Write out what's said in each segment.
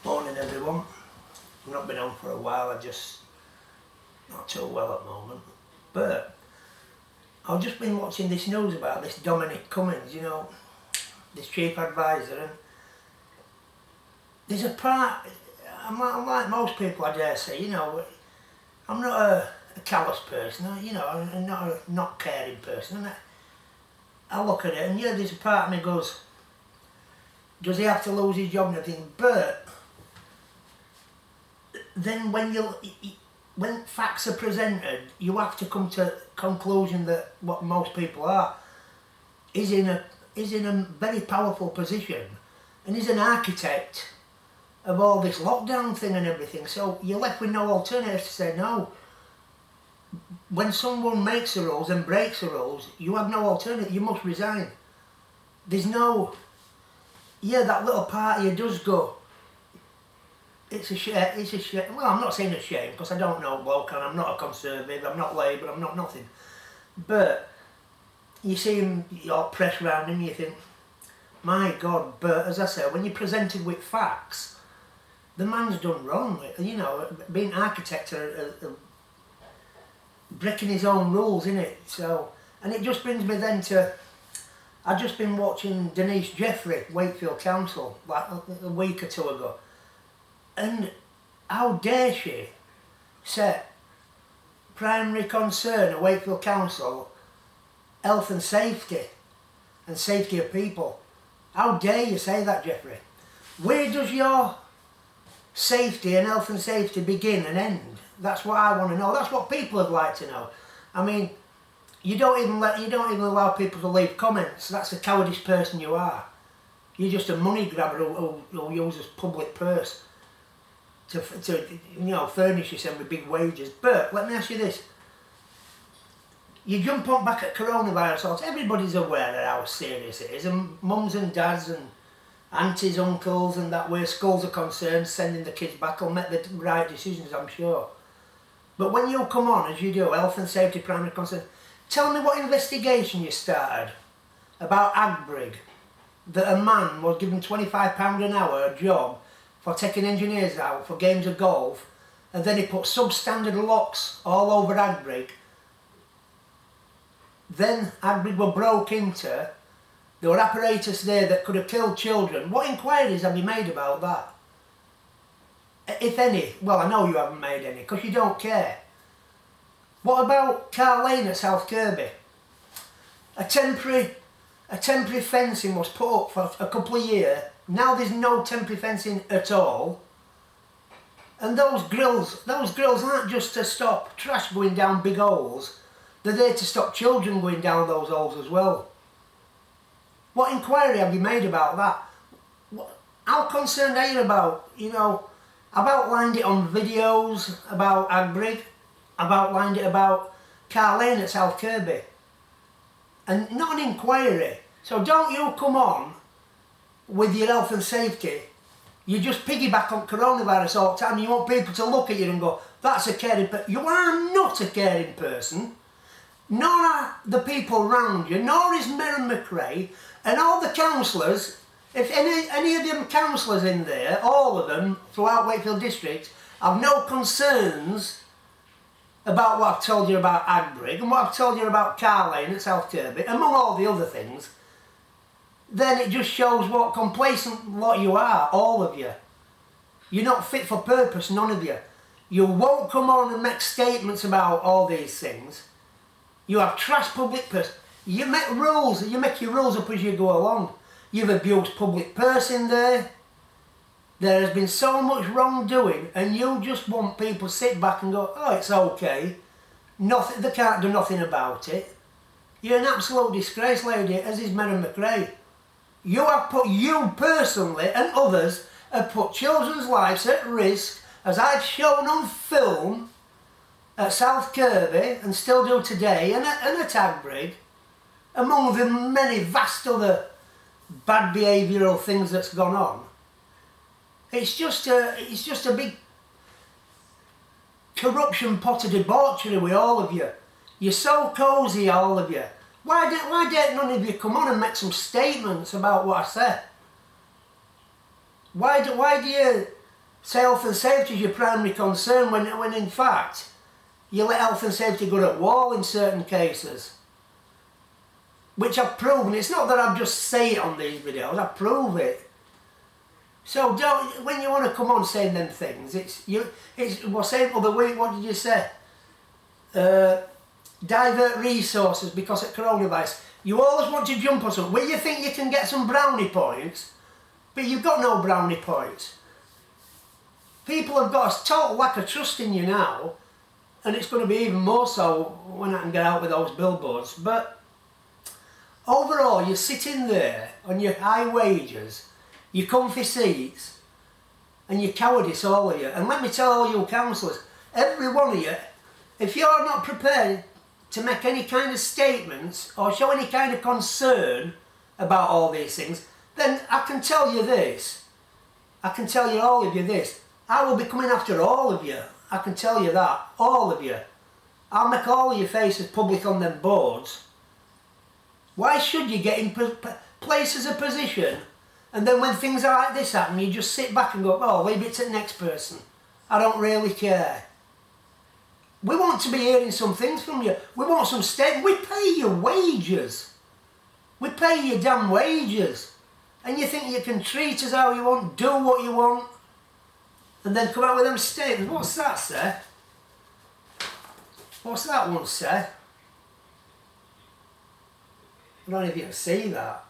Morning everyone. I've not been on for a while, I just not too well at the moment. But I've just been watching this news about this Dominic Cummings, you know, this chief advisor, and there's a part, I'm like most people I dare say, you know, I'm not a callous person, you know, I'm not a not caring person, and I look at it and yeah, there's a part of me goes, does he have to lose his job and everything? But then when facts are presented, you have to come to the conclusion that what most people are is in a very powerful position, and he's an architect of all this lockdown thing and everything. So you're left with no alternative to say no. When someone makes the rules and breaks the rules, you have no alternative. You must resign. There's no. Yeah, that little part of you does go. It's a shame. It's a shame. Well, I'm not saying a shame because I don't know bloke, and I'm not a Conservative. I'm not Labour. I'm not nothing. But you see him, you're pressed round him. You think, my God. But as I say, when you're presented with facts, the man's done wrong. You know, being architect of breaking his own rules, innit? So, and it just brings me then to. I've just been watching Jeffery, Wakefield Council, like a week or two ago. And how dare she set primary concern of Wakefield Council, health and safety of people. How dare you say that, Jeffery? Where does your safety and health and safety begin and end? That's what I want to know. That's what people would like to know. I mean, you don't even allow people to leave comments. That's the cowardice person you are. You're just a money grabber who uses public purse to you know, furnish yourself with big wages. But let me ask you this. You jump on back at coronavirus, everybody's aware of how serious it is, and mums and dads and aunties, uncles and that, where schools are concerned, sending the kids back will make the right decisions, I'm sure. But when you come on, as you do, health and safety primary concern, tell me what investigation you started about Agbrig, that a man was given £25 an hour a job for taking engineers out for games of golf, and then he put substandard locks all over Agbrig. Then Agbrig were broke into, there were apparatus there that could have killed children. What inquiries have you made about that? If any. Well, I know you haven't made any, because you don't care. What about Carl Lane at South Kirby? A temporary fencing was put up for a couple of years. Now there's no temporary fencing at all. And those grills aren't just to stop trash going down big holes. They're there to stop children going down those holes as well. What inquiry have you made about that? How concerned are you about, you know, I've outlined it on videos about Agbrig. I've outlined it about Carl Lane at South Kirby. And not an inquiry. So don't you come on with your health and safety. You just piggyback on coronavirus all the time. You want people to look at you and go, that's a caring person. You are not a caring person. Nor are the people around you, nor is Merran McRae, and all the councillors. If any of them councillors in there, all of them throughout Wakefield District, have no concerns about what I've told you about Agbrig and what I've told you about Carl Lane at South Kirby, among all the other things, then it just shows what complacent lot you are, all of you. You're not fit for purpose, none of you. You won't come on and make statements about all these things. You have trash public purse. You make rules, you make your rules up as you go along. You've abused public purse in there. There has been so much wrongdoing, and you just want people to sit back and go, oh, it's okay. Nothing, they can't do nothing about it. You're an absolute disgrace, lady, as is Merran McRae. You have put, you personally and others have put children's lives at risk, as I've shown on film at South Kirby and still do today, and at Agbrig, among the many vast other bad behavioural things that's gone on. It's just a big corruption pot of debauchery with all of you. You're so cosy, all of you. Why don't none of you come on and make some statements about what I said? Why do you say health and safety is your primary concern when in fact you let health and safety go at wall in certain cases. Which I've proven. It's not that I just say it on these videos, I prove it. So don't, when you want to come on saying them things, we're saying other week, what did you say? Divert resources because of coronavirus. You always want to jump on something where you think you can get some brownie points, but you've got no brownie points. People have got a total lack of trust in you now, and it's going to be even more so when I can get out with those billboards. But overall, you're sitting there on your high wages, your comfy seats, and your cowardice, all of you. And let me tell all you councillors, every one of you, if you're not prepared to make any kind of statements or show any kind of concern about all these things, then I can tell you this. I can tell you all of you this. I will be coming after all of you. I can tell you that. All of you. I'll make all of your faces public on them boards. Why should you get in places of position and then when things like this happen you just sit back and go, oh, leave it to the next person. I don't really care. We want to be hearing some things from you. We want some statement. We pay your wages. We pay your damn wages. And you think you can treat us how you want, do what you want, and then come out with them statements. What's that say? What's that one say? I don't know if you can see that.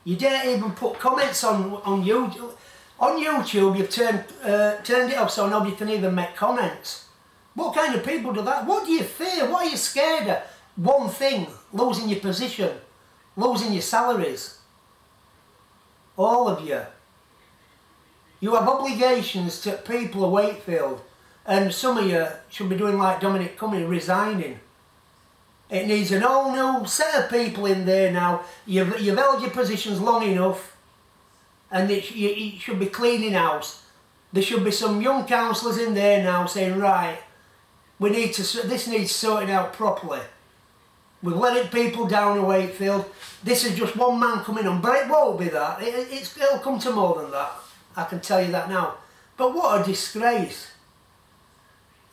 You dare even put comments on YouTube. On YouTube, you've turned it off so nobody can even make comments. What kind of people do that? What do you fear? What are you scared of? One thing, losing your position, losing your salaries. All of you. You have obligations to people of Wakefield, and some of you should be doing like Dominic Cummings, resigning. It needs an whole new set of people in there now. You've held your positions long enough, and it should be cleaning house. There should be some young councillors in there now saying, right, this needs sorting out properly. We've let people down in Wakefield. This is just one man coming on, but it won't be that. It'll come to more than that. I can tell you that now. But what a disgrace.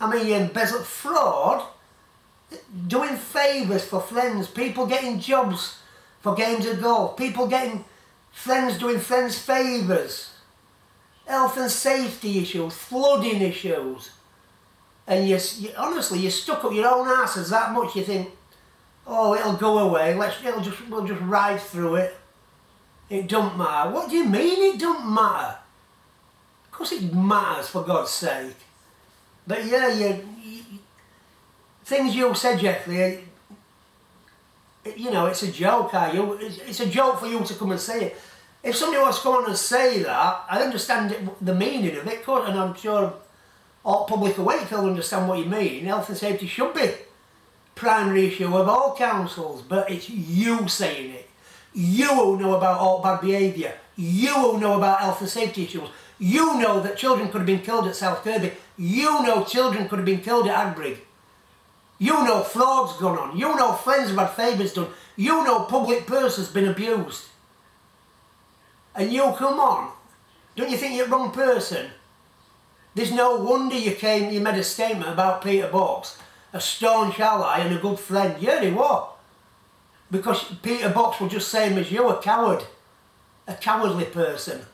I mean, you embezzle fraud. Doing favours for friends, people getting jobs for games of golf, people getting friends doing friends favours, health and safety issues, flooding issues, and honestly you're stuck up your own asses that much you think, oh, it'll go away, we'll just ride through it, it don't matter. What do you mean it don't matter? Of course it matters, for God's sake. But yeah, things you said, Jeffery, you know, it's a joke, it's a joke for you to come and say it. If somebody wants to come on and say that, I understand the meaning of it, and I'm sure all public of Wakefield understand what you mean. Health and safety should be primary issue of all councils, but it's you saying it. You who know about all bad behaviour. You who know about health and safety issues. You know that children could have been killed at South Kirby. You know children could have been killed at Agbrig. You know fraud's gone on. You know friends have had favours done. You know public purse has been abused. And you come on. Don't you think you're the wrong person? There's no wonder you made a statement about Peter Box, a staunch ally and a good friend. Yeah, he was. Because Peter Box was just same as you, a coward. A cowardly person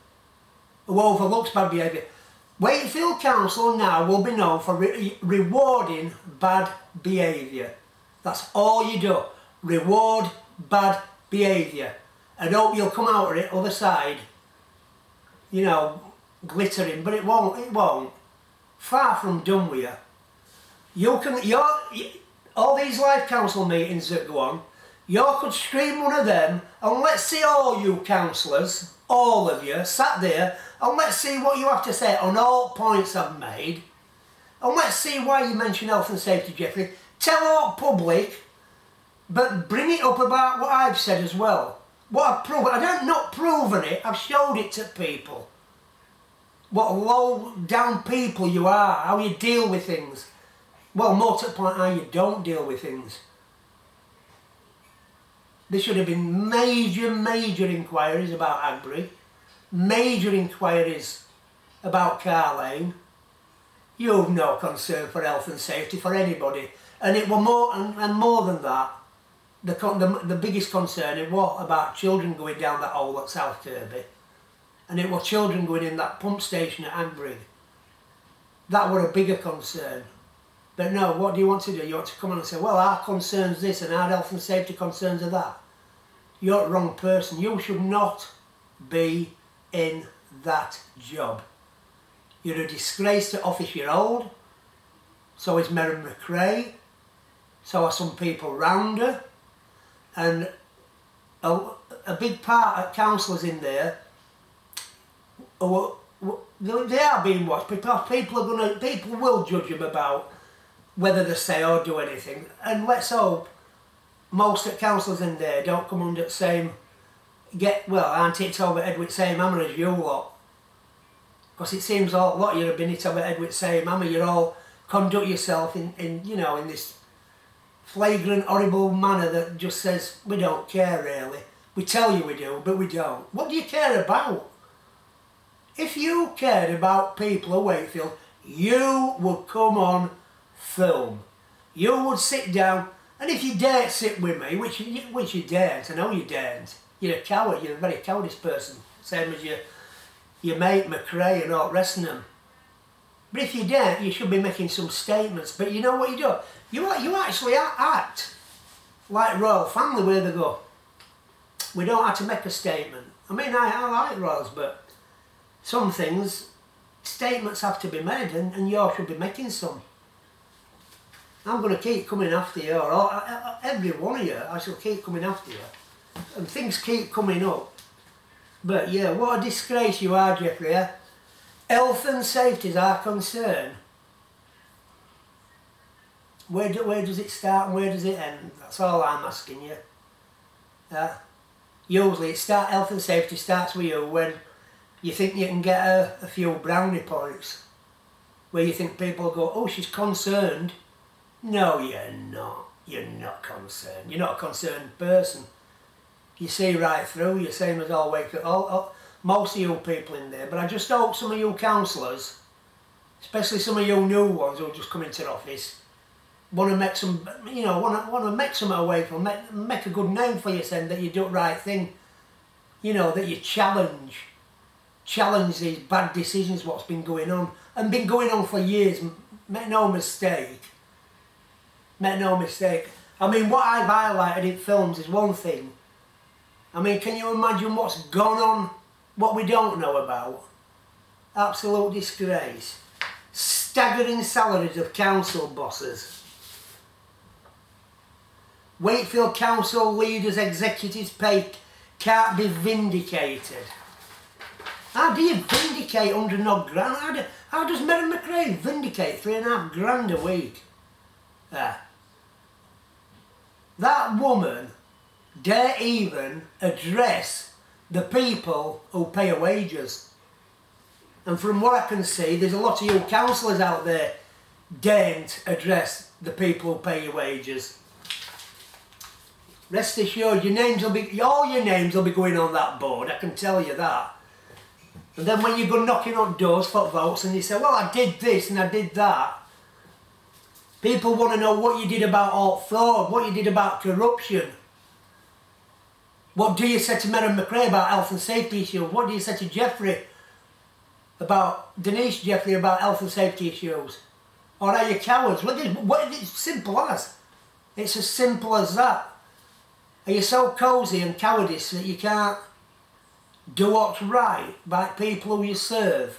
who overlooks bad behaviour. Wakefield Council now will be known for rewarding bad behaviour. That's all you do. Reward bad behaviour. And hope you'll come out of it other side, you know, glittering, but it won't. Far from done with you. All these live council meetings that go on, you could scream one of them, and let's see all you councillors, all of you, sat there, and let's see what you have to say on all points I've made, and let's see why you mention health and safety, Jeffery. Tell all public, but bring it up about what I've said as well. What I've proven, I've not proven it, I've showed it to people. What low down people you are, how you deal with things. Well, more to the point how you don't deal with things. There should have been major inquiries about Agbury, major inquiries about Carlane. You've no concern for health and safety for anybody. And it was more, and more than that, the biggest concern it was about children going down that hole at South Kirby. And it was children going in that pump station at Agbury. That were a bigger concern. But no, what do you want to do? You want to come on and say, well, our concern's this and our health and safety concerns are that. You're the wrong person. You should not be in that job. You're a disgrace to office you hold. So is Merran McRae. So are some people round her. And a big part of councillors in there, they are being watched because people will judge them about whether they say or do anything. And let's hope most of the councillors in there don't come under the same, aren't it over head with the same hammer as you lot? Because it seems a lot of you have been hit over head with the same hammer. You all conduct yourself in this flagrant, horrible manner that just says, we don't care really. We tell you we do, but we don't. What do you care about? If you cared about people at Wakefield, you would come on film. You would sit down, and if you daren't sit with me, which you daren't, I know you daren't. You're a coward, you're a very cowardice person, same as your mate McRae and all the rest of them. But if you daren't, you should be making some statements. But you know what you do? You actually act like royal family where they go. We don't have to make a statement. I mean, I like royals, but some things, statements have to be made, and you should be making some. I'm going to keep coming after you, or every one of you, I shall keep coming after you. And things keep coming up. But yeah, what a disgrace you are, Jeffery. Eh? Health and safety is our concern. Where does it start and where does it end? That's all I'm asking you. Usually health and safety starts with you when you think you can get a few brownie points. Where you think people go, oh, she's concerned. No, you're not. You're not concerned. You're not a concerned person. You see right through you, same as all most of you people in there. But I just hope some of you councillors, especially some of you new ones who just come into the office, want to make some, want to make some away from, make a good name for yourself, that you do the right thing. That you challenge these bad decisions, what's been going on, and been going on for years. Make no mistake. Make no mistake. I mean, what I've highlighted in films is one thing. I mean, can you imagine what's gone on, what we don't know about? Absolute disgrace. Staggering salaries of council bosses. Wakefield Council leaders' executives' pay can't be vindicated. How do you vindicate 100 odd grand? How does Merran McRae vindicate £3.5 grand a week? That woman dare even address the people who pay her wages. And from what I can see, there's a lot of you councillors out there daren't address the people who pay your wages. Rest assured, all your names will be going on that board, I can tell you that. And then when you go knocking on doors for votes and you say, well, I did this and I did that, people want to know what you did about all fraud, what you did about corruption. What do you say to Merran McRae about health and safety issues? What do you say to Jeffery about Jeffery about health and safety issues? Or are you cowards? It's simple as. It's as simple as that. Are you so cosy and cowardice that you can't do what's right by people who you serve?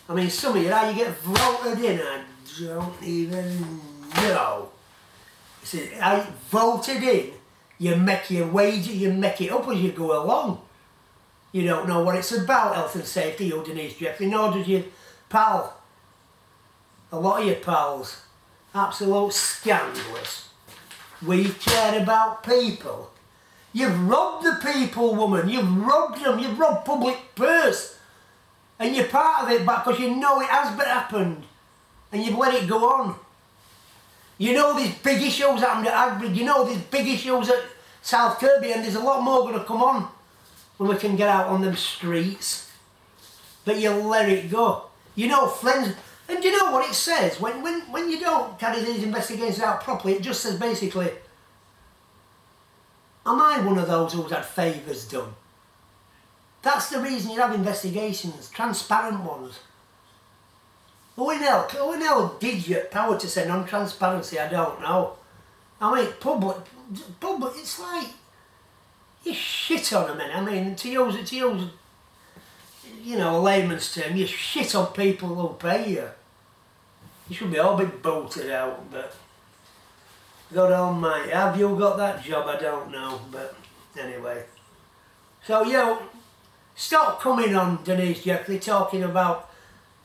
I mean, some of you, how you get voted in, I don't even know. You see, I voted in, you make your wages, you make it up as you go along. You don't know what it's about, health and safety, you Denise Jeffery, nor does your pal. A lot of your pals. Absolute scandalous. We care about people. You've robbed the people, woman. You've robbed them. You've robbed public purse. And you're part of it, but because you know it has happened. And you've let it go on. You know there's big issues happened at Agbridge, you know there's big issues at South Kirby, and there's a lot more going to come on when we can get out on them streets. But you let it go. You know, friends, and you know what it says? When you don't carry these investigations out properly, it just says basically, am I one of those who's had favours done? That's the reason you have investigations, transparent ones. Who in hell did you power to say non-transparency? I don't know. I mean, public, it's like, you shit on them, I mean, to use, you know, a layman's term, you shit on people who pay you. You should be all be bolted out, but God almighty, have you got that job? I don't know, but anyway. So, you know, stop coming on, Denise Jeffery, talking about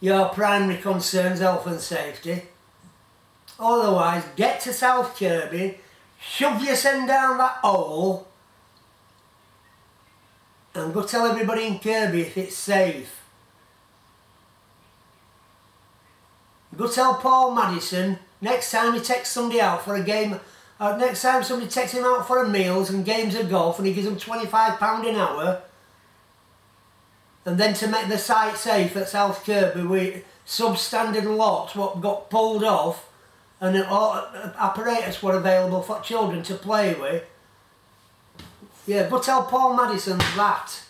your primary concerns, health and safety. Otherwise, get to South Kirby, shove your send down that hole, and go tell everybody in Kirby if it's safe. Go tell Paul Madison next time he takes somebody out for a game, next time somebody takes him out for a meals and games of golf and he gives them £25 an hour, and then to make the site safe at South Kirby with substandard lots what got pulled off and apparatus were available for children to play with. Yeah, go tell Paul Madison that.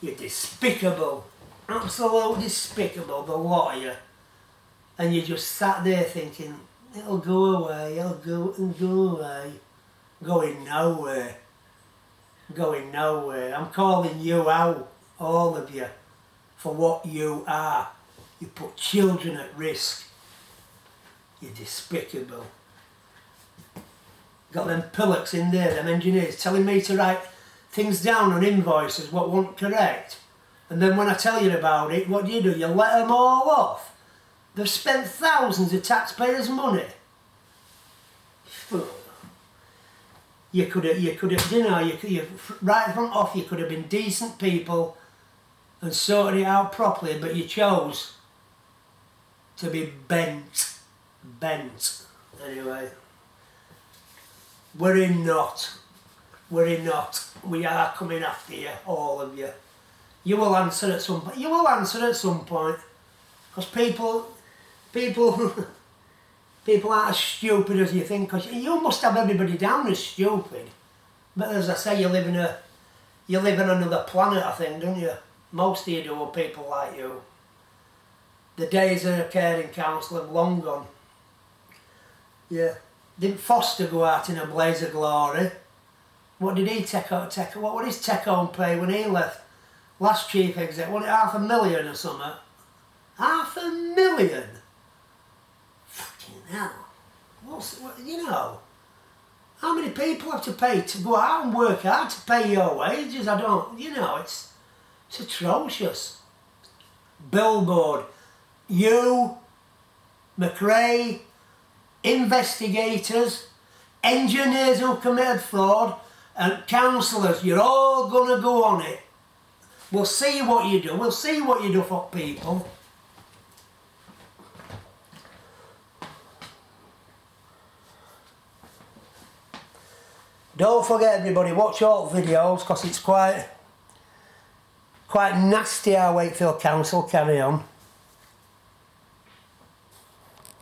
You're despicable. Absolutely despicable, the lot of you. And you just sat there thinking, it'll go away, it'll go away. Going nowhere. Going nowhere. I'm calling you out, all of you, for what you are. You put children at risk. You're despicable. Got them pillocks in there, them engineers, telling me to write things down on invoices what weren't correct. And then when I tell you about it, what do? You let them all off. They've spent thousands of taxpayers' money. You could have, you know, right from off, you could have been decent people and sorted it out properly, but you chose to be bent. Anyway. We're not. We are coming after you, all of you. You will answer at some point. You will answer at some point. Because people aren't as stupid as you think. Because you must have everybody down as stupid. But as I say, you live in another planet, I think, don't you? Most of you do, are people like you. The days of a caring council have long gone. Yeah. Didn't Foster go out in a blaze of glory? What did he take out? What was his take-home pay when he left? Last chief exec, wasn't it $500,000 or something? $500,000? Fucking hell. You know, how many people have to pay to go out and work hard to pay your wages? I don't, you know, it's atrocious. Billboard. You, McRae, investigators, engineers who committed fraud, and councillors, you're all going to go on it. We'll see what you do. We'll see what you do for people. Don't forget, everybody, watch all videos, because it's quite nasty how Wakefield Council carry on.